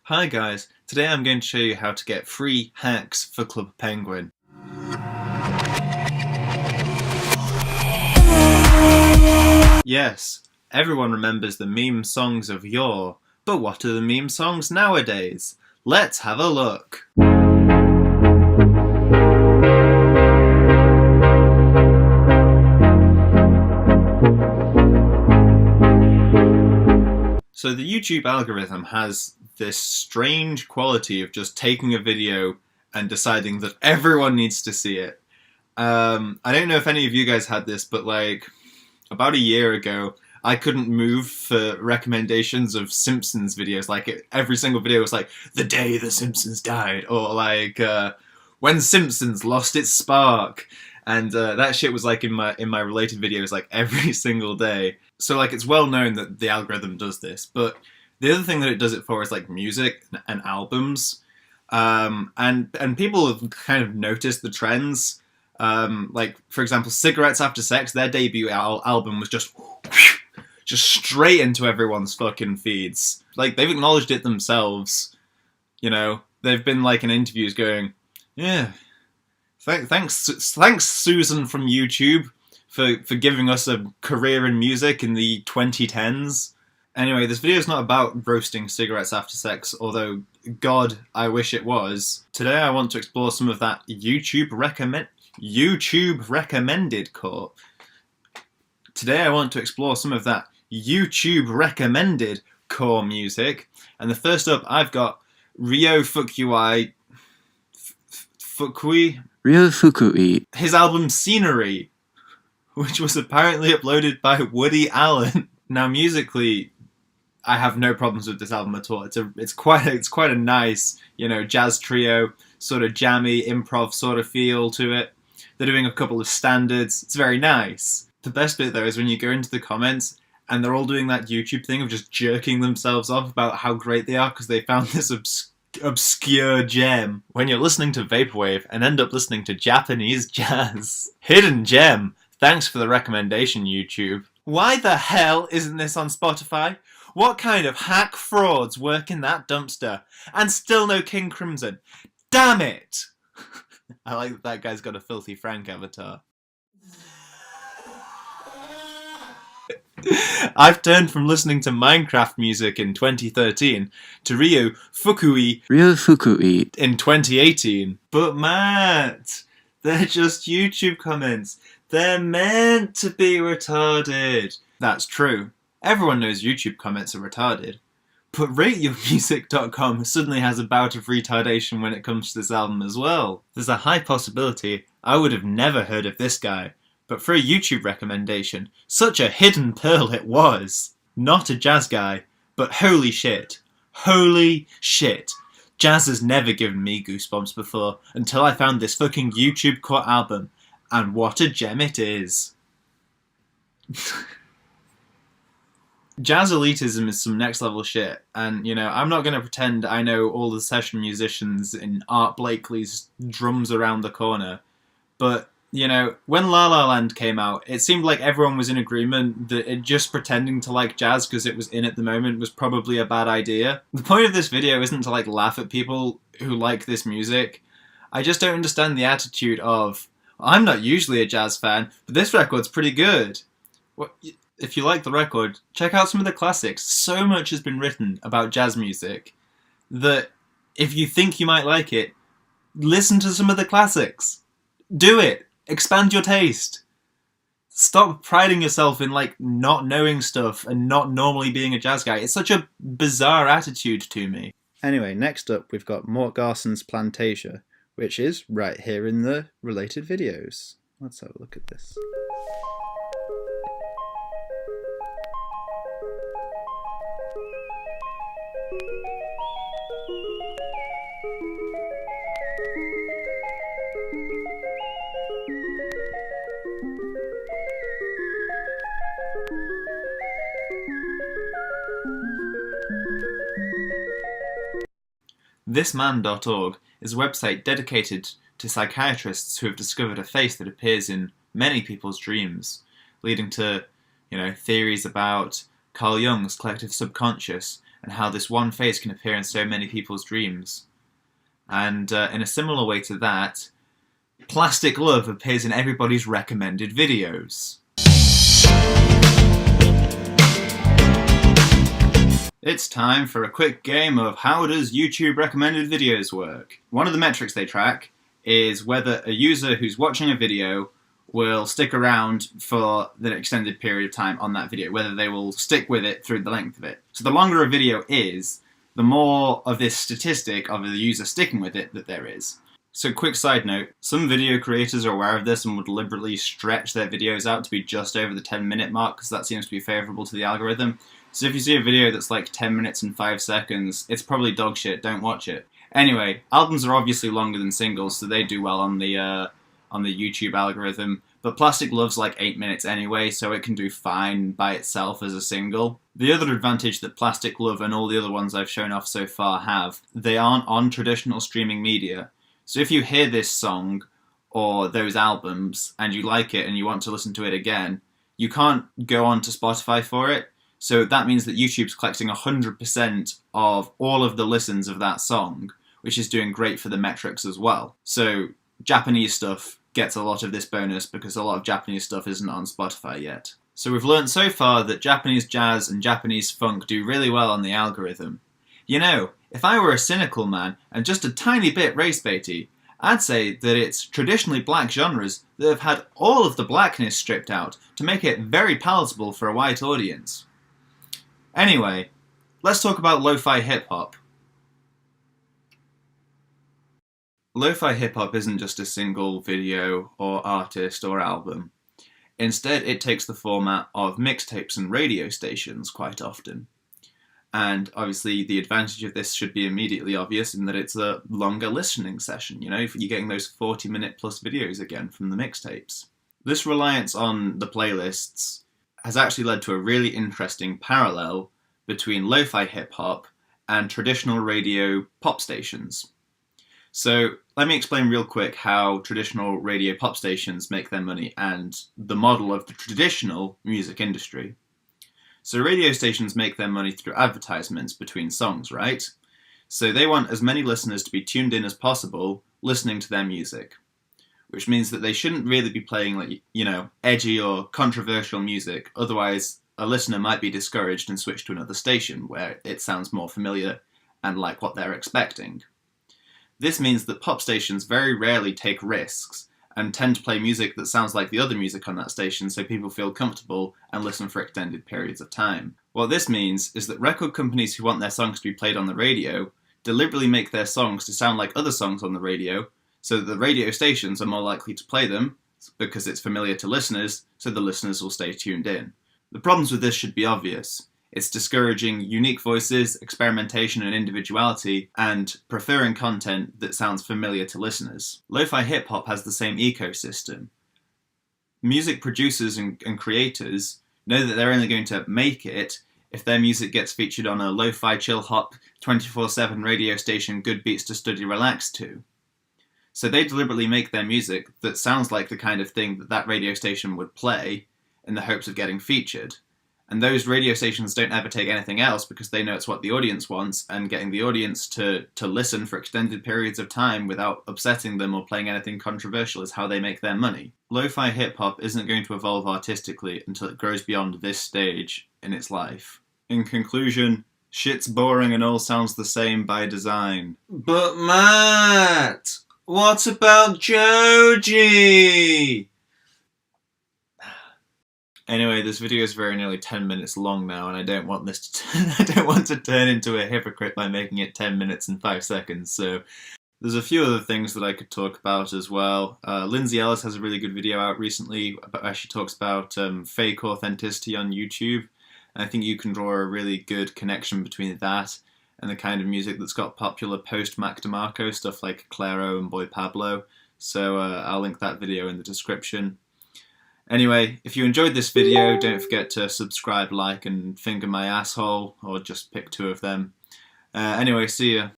Hi guys, today I'm going to show you how to get free hacks for Club Penguin. Yes, everyone remembers the meme songs of yore, but what are the meme songs nowadays? Let's have a look. So the YouTube algorithm has this strange quality of just taking a video and deciding that everyone needs to see it. I don't know if any of you guys had this, but like about a year ago, I couldn't move for recommendations of Simpsons videos. Like every single video was like, the day the Simpsons died, or like when Simpsons lost its spark. And that shit was like in my related videos like every single day. So like it's well known that the algorithm does this. But the other thing that it does it for is like music and albums. And people have kind of noticed the trends. Like for example, Cigarettes After Sex, their debut album was just straight into everyone's fucking feeds. Like they've acknowledged it themselves. You know, they've been like in interviews going, yeah. Thanks, Susan from YouTube, for giving us a career in music in the 2010s. Anyway, this video is not about roasting Cigarettes After Sex, although, God, I wish it was. Today I want to explore some of that YouTube recommended core. Today I want to explore some of that YouTube recommended core music, and the first up I've got Ryo Fukui. Ryo Fukui. His album Scenery, which was apparently uploaded by Woody Allen. Now musically, I have no problems with this album at all. It's quite a nice, you know, jazz trio, sort of jammy improv sort of feel to it. They're doing a couple of standards. It's very nice. The best bit though is when you go into the comments and they're all doing that YouTube thing of just jerking themselves off about how great they are because they found this obscure gem. When you're listening to Vaporwave and end up listening to Japanese jazz. Hidden gem. Thanks for the recommendation, YouTube. Why the hell isn't this on Spotify? What kind of hack frauds work in that dumpster? And still no King Crimson. Damn it! I like that guy's got a Filthy Frank avatar. I've turned from listening to Minecraft music in 2013 to Ryo Fukui in 2018. But Matt, they're just YouTube comments. They're meant to be retarded. That's true. Everyone knows YouTube comments are retarded. But RateYourMusic.com suddenly has a bout of retardation when it comes to this album as well. There's a high possibility I would have never heard of this guy. But for a YouTube recommendation, such a hidden pearl it was. Not a jazz guy, but holy shit. Holy shit. Jazz has never given me goosebumps before until I found this fucking YouTube core album. And what a gem it is. Jazz elitism is some next level shit. And, you know, I'm not going to pretend I know all the session musicians in Art Blakely's Drums Around the Corner. But you know, when La La Land came out, it seemed like everyone was in agreement that just pretending to like jazz because it was in at the moment was probably a bad idea. The point of this video isn't to like laugh at people who like this music. I just don't understand the attitude of, I'm not usually a jazz fan, but this record's pretty good. If you like the record, check out some of the classics. So much has been written about jazz music that if you think you might like it, listen to some of the classics. Do it. Expand your taste. Stop priding yourself in like not knowing stuff and not normally being a jazz guy. It's such a bizarre attitude to me. Anyway, next up we've got Mort Garson's Plantasia, which is right here in the related videos. Let's have a look at this. Thisman.org is a website dedicated to psychiatrists who have discovered a face that appears in many people's dreams, leading to, you know, theories about Carl Jung's collective subconscious and how this one face can appear in so many people's dreams. And in a similar way to that, Plastic Love appears in everybody's recommended videos. It's time for a quick game of how does YouTube recommended videos work? One of the metrics they track is whether a user who's watching a video will stick around for the extended period of time on that video, whether they will stick with it through the length of it. So the longer a video is, the more of this statistic of the user sticking with it that there is. So quick side note, some video creators are aware of this and will deliberately stretch their videos out to be just over the 10-minute mark because that seems to be favourable to the algorithm. So if you see a video that's like 10 minutes and 5 seconds, it's probably dog shit, don't watch it. Anyway, albums are obviously longer than singles, so they do well on the YouTube algorithm, but Plastic Love's like 8 minutes anyway, so it can do fine by itself as a single. The other advantage that Plastic Love and all the other ones I've shown off so far have, they aren't on traditional streaming media. So if you hear this song or those albums and you like it and you want to listen to it again, you can't go on to Spotify for it. So that means that YouTube's collecting 100% of all of the listens of that song, which is doing great for the metrics as well. So Japanese stuff gets a lot of this bonus because a lot of Japanese stuff isn't on Spotify yet. So we've learned so far that Japanese jazz and Japanese funk do really well on the algorithm. You know, if I were a cynical man and just a tiny bit race-baity, I'd say that it's traditionally black genres that have had all of the blackness stripped out to make it very palatable for a white audience. Anyway, let's talk about lo-fi hip-hop. Lo-fi hip-hop isn't just a single video or artist or album. Instead, it takes the format of mixtapes and radio stations quite often. And obviously the advantage of this should be immediately obvious in that it's a longer listening session, you know, if you're getting those 40-minute plus videos again from the mixtapes. This reliance on the playlists has actually led to a really interesting parallel between lo-fi hip-hop and traditional radio pop stations. So let me explain real quick how traditional radio pop stations make their money and the model of the traditional music industry. So radio stations make their money through advertisements between songs, right? So they want as many listeners to be tuned in as possible listening to their music, which means that they shouldn't really be playing, like, you know, edgy or controversial music. Otherwise, a listener might be discouraged and switch to another station where it sounds more familiar and like what they're expecting. This means that pop stations very rarely take risks and tend to play music that sounds like the other music on that station so people feel comfortable and listen for extended periods of time. What this means is that record companies who want their songs to be played on the radio deliberately make their songs to sound like other songs on the radio so that the radio stations are more likely to play them because it's familiar to listeners, so the listeners will stay tuned in. The problems with this should be obvious. It's discouraging unique voices, experimentation and individuality, and preferring content that sounds familiar to listeners. Lo-fi hip-hop has the same ecosystem. Music producers and creators know that they're only going to make it if their music gets featured on a lo-fi chill-hop 24/7 radio station good beats to study relax to. So they deliberately make their music that sounds like the kind of thing that that radio station would play in the hopes of getting featured. And those radio stations don't ever take anything else because they know it's what the audience wants, and getting the audience to listen for extended periods of time without upsetting them or playing anything controversial is how they make their money. Lo-fi hip-hop isn't going to evolve artistically until it grows beyond this stage in its life. In conclusion, shit's boring and all sounds the same by design. But Matt, what about Joji? Anyway, this video is very nearly 10 minutes long now, and I don't want this to turn into a hypocrite by making it 10 minutes and 5 seconds. So there's a few other things that I could talk about as well. Lindsey Ellis has a really good video out recently where she talks about fake authenticity on YouTube. And I think you can draw a really good connection between that and the kind of music that's got popular post Mac DeMarco, stuff like Claro and Boy Pablo. So I'll link that video in the description. Anyway, if you enjoyed this video, don't forget to subscribe, like, and finger my asshole, or just pick two of them. Anyway, see ya.